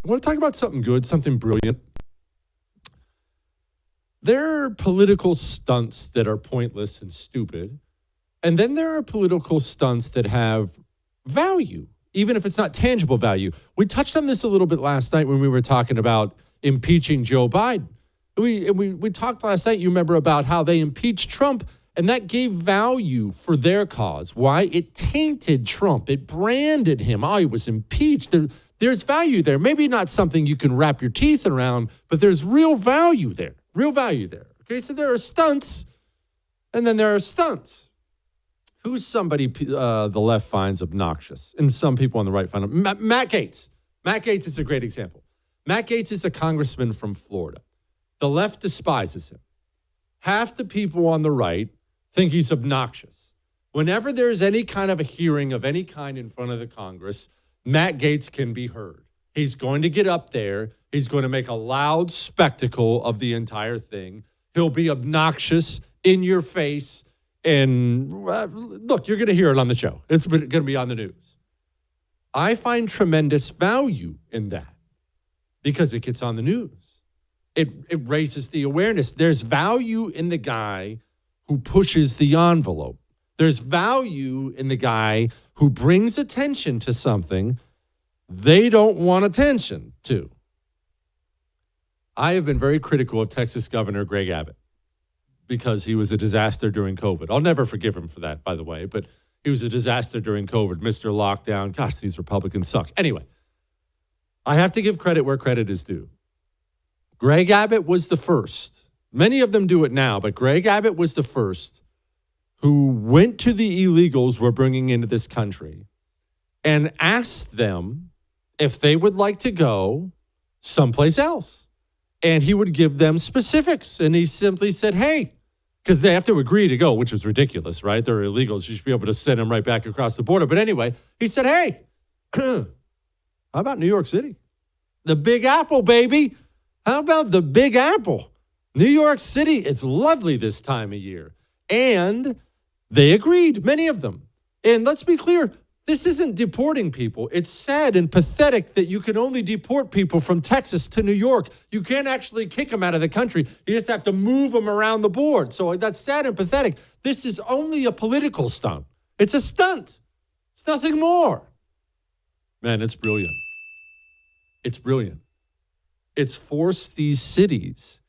I want to talk about something good, something brilliant. There are political stunts that are pointless and stupid. And then there are political stunts that have value, even if it's not tangible value. We touched on this a little bit last night when we were talking about impeaching Joe Biden. We talked last night, you remember, about how they impeached Trump, and that gave value for their cause. Why? It tainted Trump. It branded him. Oh, he was impeached. There's value there. Maybe not something you can wrap your teeth around, but there's real value there. Real value there. Okay, so there are stunts, and then there are stunts. Who's somebody the left finds obnoxious, and some people on the right find him? Matt Gaetz. Matt Gaetz is a great example. Matt Gaetz is a congressman from Florida. The left despises him. Half the people on the right think he's obnoxious. Whenever there's any kind of a hearing of any kind in front of the Congress, Matt Gaetz can be heard. He's going to get up there. He's going to make a loud spectacle of the entire thing. He'll be obnoxious, in your face. And look, you're going to hear it on the show. It's going to be on the news. I find tremendous value in that because it gets on the news. It raises the awareness. There's value in the guy who pushes the envelope. There's value in the guy who brings attention to something they don't want attention to. I have been very critical of Texas Governor Greg Abbott because he was a disaster during COVID. I'll never forgive him for that, by the way, but he was a disaster during COVID. Mr. Lockdown. Gosh, these Republicans suck. Anyway, I have to give credit where credit is due. Greg Abbott was the first. Many of them do it now, but Greg Abbott was the first who went to the illegals we're bringing into this country and asked them if they would like to go someplace else. And he would give them specifics. And he simply said, hey, because they have to agree to go, which is ridiculous, right? They're illegals. You should be able to send them right back across the border. But anyway, he said, hey, how about New York City? The Big Apple, baby. How about the Big Apple? New York City, it's lovely this time of year. And they agreed, many of them. And let's be clear, this isn't deporting people. It's sad and pathetic that you can only deport people from Texas to New York. You can't actually kick them out of the country. You just have to move them around the board. So that's sad and pathetic. This is only a political stunt. It's a stunt. It's nothing more. Man, it's brilliant. It's brilliant. It's forced these cities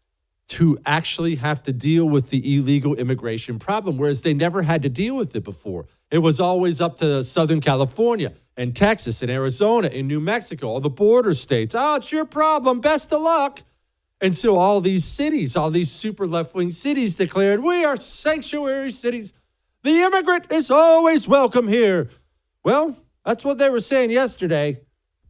to actually have to deal with the illegal immigration problem, whereas they never had to deal with it before. It was always up to Southern California and Texas and Arizona and New Mexico, all the border states. Oh, it's your problem. Best of luck. And so all these cities, all these super left-wing cities declared, we are sanctuary cities. The immigrant is always welcome here. Well, that's what they were saying yesterday.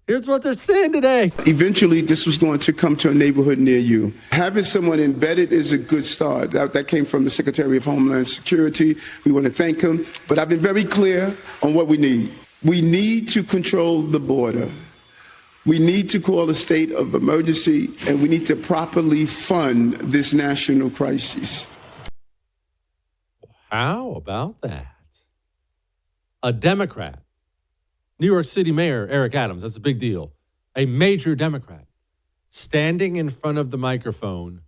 Here's what they're saying today. Eventually, this was going to come to a neighborhood near you. Having someone embedded is a good start. That came from the Secretary of Homeland Security. We want to thank him. But I've been very clear on what we need. We need to control the border. We need to call a state of emergency, and we need to properly fund this national crisis. How about that? A Democrat. New York City Mayor Eric Adams, that's a big deal. A major Democrat standing in front of the microphone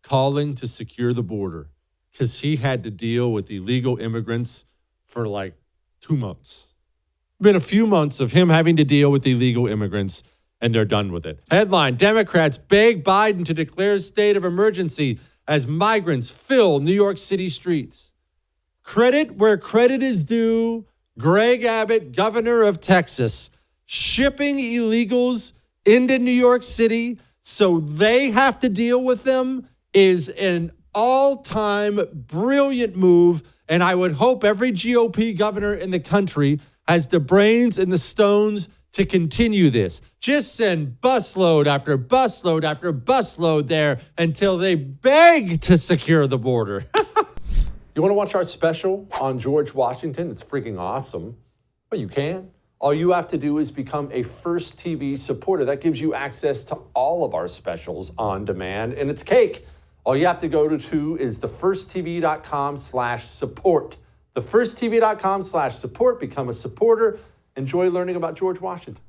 calling to secure the border because he had to deal with illegal immigrants for like 2 months. Been a few months of him having to deal with illegal immigrants, and they're done with it. Headline, Democrats beg Biden to declare state of emergency as migrants fill New York City streets. Credit where credit is due. Greg Abbott, governor of Texas, shipping illegals into New York City so they have to deal with them is an all-time brilliant move. And I would hope every GOP governor in the country has the brains and the stones to continue this. Just send busload after busload after busload there until they beg to secure the border. You want to watch our special on George Washington? It's freaking awesome. Well, you can. All you have to do is become a First TV supporter. That gives you access to all of our specials on demand, and it's cake. All you have to go to is thefirsttv.com/support. Thefirsttv.com/support. Become a supporter. Enjoy learning about George Washington.